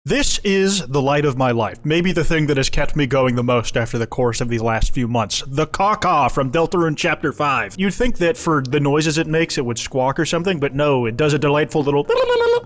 This is the light of my life, maybe the thing that has kept me going the most after the course of these last few months. The Kawkaws from Deltarune Chapter 5. You'd think that for the noises it makes it would squawk or something, but no, it does a delightful little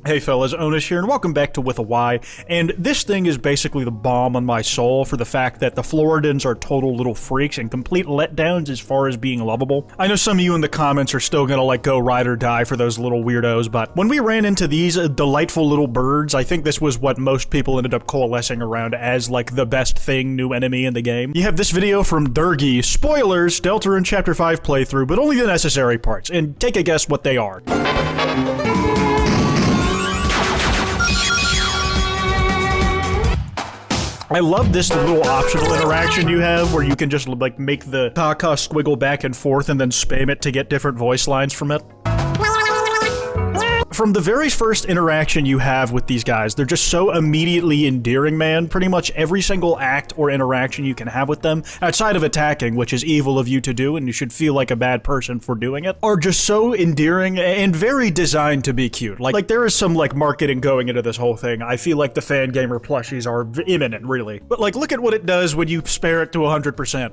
Hey fellas, Onus here, and welcome back to With a Y. And this thing is basically the balm on my soul for the fact that the Floridans are total little freaks and complete letdowns as far as being lovable. I know some of you in the comments are still gonna like go ride or die for those little weirdos, but when we ran into these delightful little birds, I think this was what most people ended up coalescing around as like the best thing, new enemy in the game. You have this video from Durgi. Spoilers, Deltarune Chapter 5 playthrough, but only the necessary parts, and take a guess what they are. I love this little optional interaction you have where you can just like make the Kawkaws squiggle back and forth and then spam it to get different voice lines from it. From the very first interaction you have with these guys, they're just so immediately endearing, man. Pretty much every single act or interaction you can have with them, outside of attacking, which is evil of you to do and you should feel like a bad person for doing it, are just so endearing and very designed to be cute. Like there is some like marketing going into this whole thing. I feel like the Fangamer plushies are imminent, really. But like look at what it does when you spare it to 100%.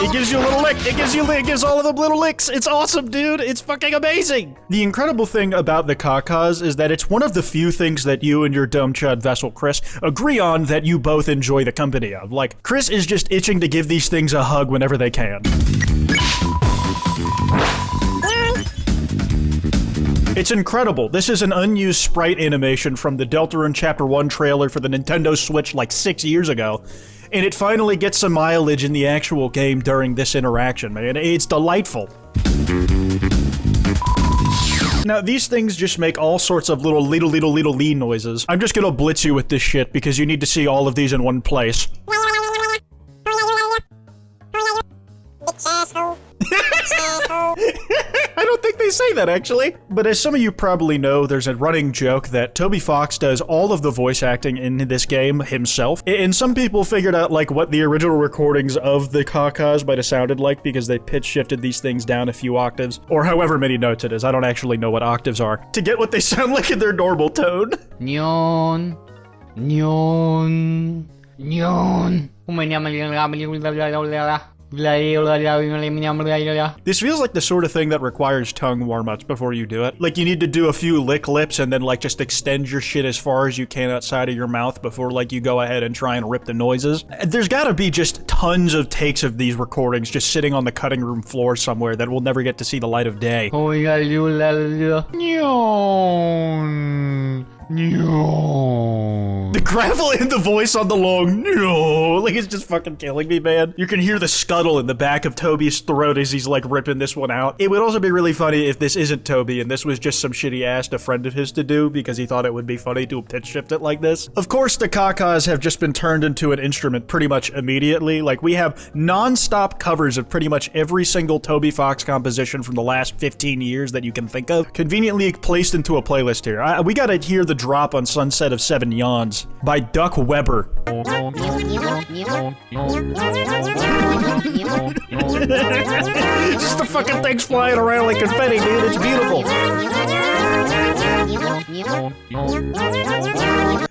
It gives you a little lick. It gives all of them little licks. It's awesome, dude. It's fucking amazing. The incredible thing about the Kawkaws is that it's one of the few things that you and your dumb chud vessel, Chris, agree on that you both enjoy the company of. Like, Chris is just itching to give these things a hug whenever they can. It's incredible. This is an unused sprite animation from the Deltarune Chapter 1 trailer for the Nintendo Switch like 6 years ago. And it finally gets some mileage in the actual game during this interaction, man. It's delightful. Now, these things just make all sorts of little lee noises. I'm just gonna blitz you with this shit because you need to see all of these in one place. I don't think they say that, actually. But as some of you probably know, there's a running joke that Toby Fox does all of the voice acting in this game himself. And some people figured out, like, what the original recordings of the Kawkaws might have sounded like because they pitch shifted these things down a few octaves, or however many notes it is. I don't actually know what octaves are, to get what they sound like in their normal tone. Nyon. Nyon. Nyon. This feels like the sort of thing that requires tongue warm-ups before you do it. Like you need to do a few lick lips and then like just extend your shit as far as you can outside of your mouth before like you go ahead and try and rip the noises. There's gotta be just tons of takes of these recordings just sitting on the cutting room floor somewhere that will never get to see the light of day. The gravel in the voice on the long no, like it's just fucking killing me, man. You can hear the scuttle in the back of Toby's throat as he's like ripping this one out. It would also be really funny if this isn't Toby and this was just some shit he asked a friend of his to do because he thought it would be funny to pitch shift it like this. Of course, the Kawkaws have just been turned into an instrument pretty much immediately. Like we have non-stop covers of pretty much every single Toby Fox composition from the last 15 years that you can think of, conveniently placed into a playlist here. We gotta hear the drop on Sunset of Seven Yawns by Duck Weber. Just the fucking thing's flying around like confetti, dude. It's beautiful.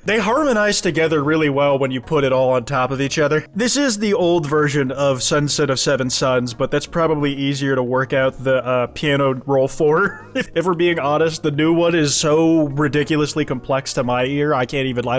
They harmonize together really well when you put it all on top of each other. This is the old version of Sunset of Seven Suns, but that's probably easier to work out the piano roll for. If we're being honest, the new one is so ridiculously complex to my ear, I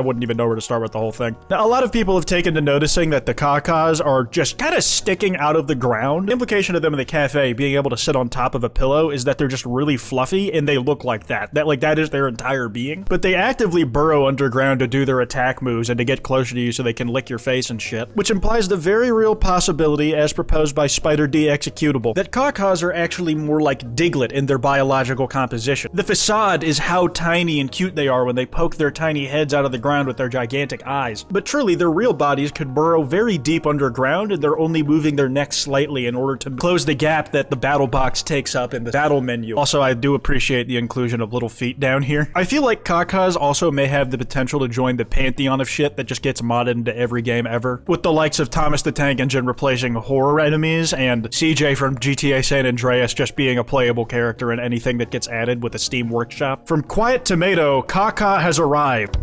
wouldn't even know where to start with the whole thing. Now, a lot of people have taken to noticing that the Kawkaws are just kind of sticking out of the ground. The implication of them in the cafe being able to sit on top of a pillow is that they're just really fluffy and they look like that. That is their entire being. But they actively burrow underground to do their attack moves and to get closer to you so they can lick your face and shit. Which implies the very real possibility, as proposed by Spider D Executable, that Kawkaws are actually more like Diglett in their biological composition. The facade is how tiny and cute they are when they poke their tiny heads out of the ground with their gigantic eyes. But truly, their real bodies could burrow very deep underground and they're only moving their necks slightly in order to close the gap that the battle box takes up in the battle menu. Also, I do appreciate the inclusion of little feet down here. I feel like Kawkaws also may have the potential to to join the pantheon of shit that just gets modded into every game ever. With the likes of Thomas the Tank Engine replacing horror enemies, and CJ from GTA San Andreas just being a playable character in anything that gets added with a Steam Workshop. From Quiet Tomato, Kawkaws has arrived.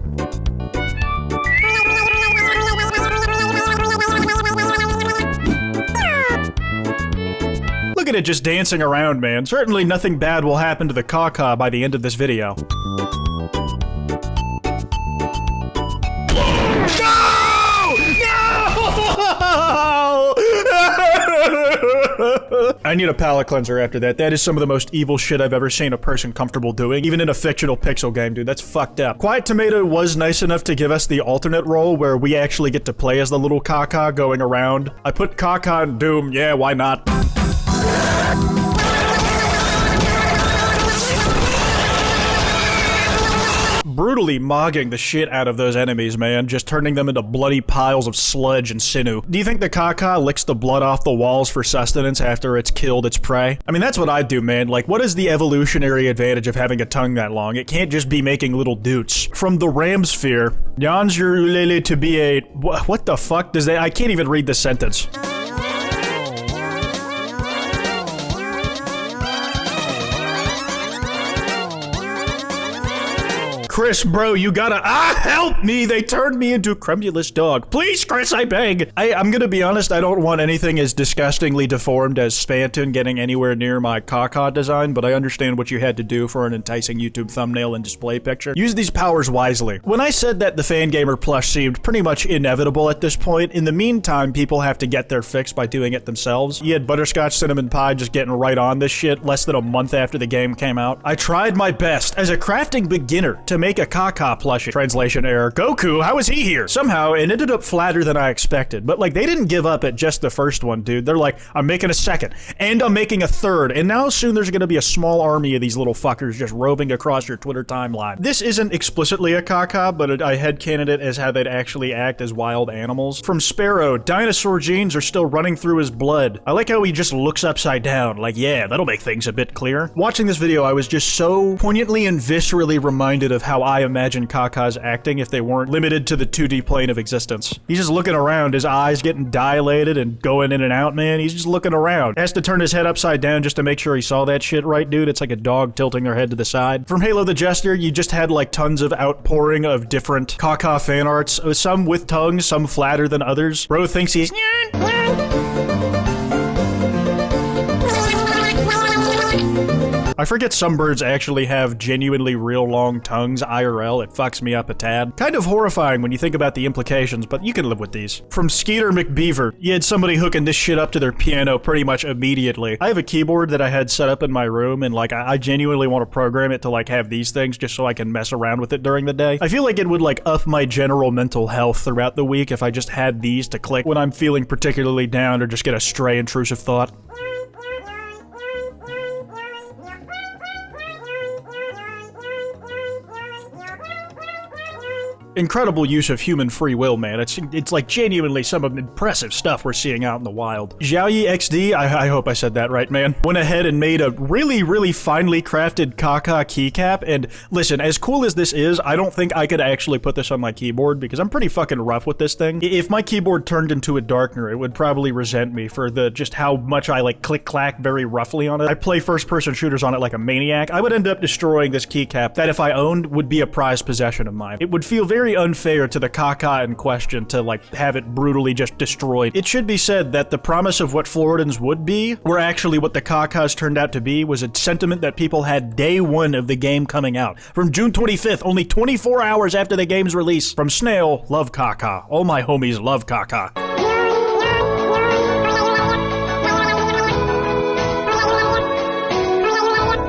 Look at it just dancing around, man. Certainly nothing bad will happen to the Kawkaws by the end of this video. No! No! I need a palate cleanser after that. That is some of the most evil shit I've ever seen a person comfortable doing, even in a fictional pixel game, dude. That's fucked up. Quiet Tomato was nice enough to give us the alternate role where we actually get to play as the little Kawkaws going around. I put Kawkaws in Doom. Yeah, why not? Brutally mogging the shit out of those enemies, man, just turning them into bloody piles of sludge and sinew. Do you think the Kawkaws licks the blood off the walls for sustenance after it's killed its prey? I mean, that's what I'd do, man. Like, what is the evolutionary advantage of having a tongue that long? It can't just be making little doots. From the Ram Sphere, Jans Ulele to be a... What the fuck does that... I can't even read this sentence. Chris, bro, you gotta- help me! They turned me into a cremulous dog. Please, Chris, I beg! I'm gonna be honest, I don't want anything as disgustingly deformed as Spanton getting anywhere near my Kawkaws design, but I understand what you had to do for an enticing YouTube thumbnail and display picture. Use these powers wisely. When I said that the Fangamer plush seemed pretty much inevitable at this point, in the meantime, people have to get their fix by doing it themselves. You had Butterscotch Cinnamon Pie just getting right on this shit less than a month after the game came out. I tried my best as a crafting beginner to make a Kawkaws plushie. Translation error. Goku, how is he here? Somehow, it ended up flatter than I expected, but like, they didn't give up at just the first one, dude. They're like, I'm making a second, and I'm making a third, and now soon there's gonna be a small army of these little fuckers just roving across your Twitter timeline. This isn't explicitly a Kawkaws, but I headcanon it as how they'd actually act as wild animals. From Sparrow, dinosaur genes are still running through his blood. I like how he just looks upside down, like, yeah, that'll make things a bit clearer. Watching this video, I was just so poignantly and viscerally reminded of how I imagine Kawkaws acting if they weren't limited to the 2D plane of existence. He's just looking around, his eyes getting dilated and going in and out, man. He's just looking around. Has to turn his head upside down just to make sure he saw that shit right, dude. It's like a dog tilting their head to the side. From Halo the Jester, you just had like tons of outpouring of different Kawkaws fan arts, some with tongues, some flatter than others. Bro thinks he's... I forget some birds actually have genuinely real long tongues IRL. It fucks me up a tad. Kind of horrifying when you think about the implications, but you can live with these. From Skeeter McBeaver, you had somebody hooking this shit up to their piano pretty much immediately. I have a keyboard that I had set up in my room, and like, I genuinely want to program it to like have these things just so I can mess around with it during the day. I feel like it would like up my general mental health throughout the week if I just had these to click when I'm feeling particularly down or just get a stray intrusive thought. Incredible use of human free will, man. It's like genuinely some of the impressive stuff we're seeing out in the wild. Xiaoyi XD, I hope I said that right, man, went ahead and made a really, really finely crafted Kawkaws keycap, and listen, as cool as this is, I don't think I could actually put this on my keyboard because I'm pretty fucking rough with this thing. If my keyboard turned into a darkener, it would probably resent me for just how much I like click-clack very roughly on it. I play first-person shooters on it like a maniac. I would end up destroying this keycap that if I owned would be a prized possession of mine. It would feel very unfair to the Kawkaws in question to like have it brutally just destroyed. It should be said that the promise of what Floridans would be, were actually what the Kawkaws turned out to be, was a sentiment that people had day one of the game coming out. From June 25th, only 24 hours after the game's release. From Snail, love Kawkaws. All my homies love Kawkaws.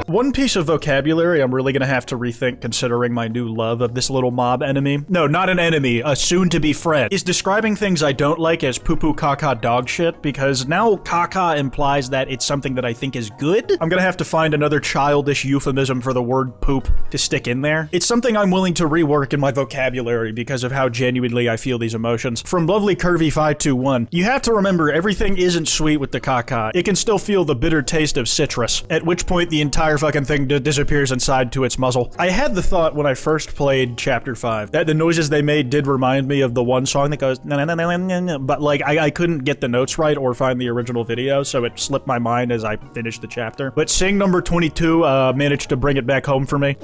One piece of vocabulary I'm really gonna have to rethink considering my new love of this little mob enemy. No, not an enemy, a soon-to-be friend. Is describing things I don't like as poo-poo caca dog shit, because now caca implies that it's something that I think is good. I'm gonna have to find another childish euphemism for the word poop to stick in there. It's something I'm willing to rework in my vocabulary because of how genuinely I feel these emotions. From Lovely Curvy 521, you have to remember everything isn't sweet with the caca. It can still feel the bitter taste of citrus, at which point the entire fucking thing disappears inside to its muzzle. I had the thought when I first played Chapter 5 that the noises they made did remind me of the one song that goes na na na na na na, but like I couldn't get the notes right or find the original video, so it slipped my mind as I finished the chapter. But Sing number 22 managed to bring it back home for me.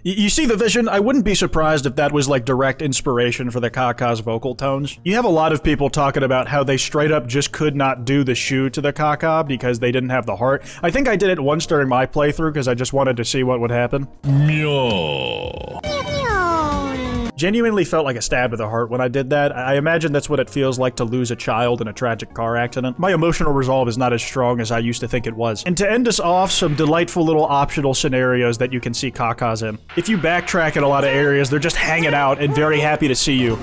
You see the vision? I wouldn't be surprised if that was like direct inspiration for the Kawkaws vocal tones. You have a lot of people talking about how they straight up just could not do the shoe to the Kawkaw because they didn't have the heart. I think I did it once during my playthrough because I just wanted to see what would happen. Meow. Genuinely felt like a stab to the heart when I did that. I imagine that's what it feels like to lose a child in a tragic car accident. My emotional resolve is not as strong as I used to think it was. And to end us off, some delightful little optional scenarios that you can see Kawkaws in. If you backtrack in a lot of areas, they're just hanging out and very happy to see you.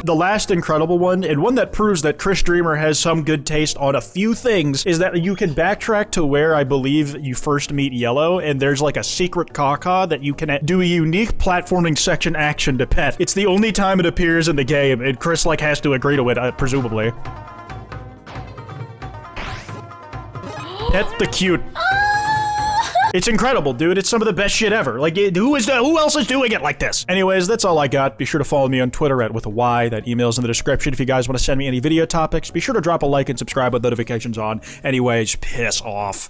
The last incredible one, and one that proves that Chris Dreamer has some good taste on a few things, is that you can backtrack to where I believe you first meet Yellow, and there's like a secret Kawkaw that you can do a unique platforming section action to pet. It's the only time it appears in the game, and Chris like has to agree to it, presumably. Pet the cute. It's incredible, dude. It's some of the best shit ever. Like, who else is doing it like this? Anyways, that's all I got. Be sure to follow me on Twitter @ with a Y. That email's in the description if you guys want to send me any video topics. Be sure to drop a like and subscribe with notifications on. Anyways, piss off.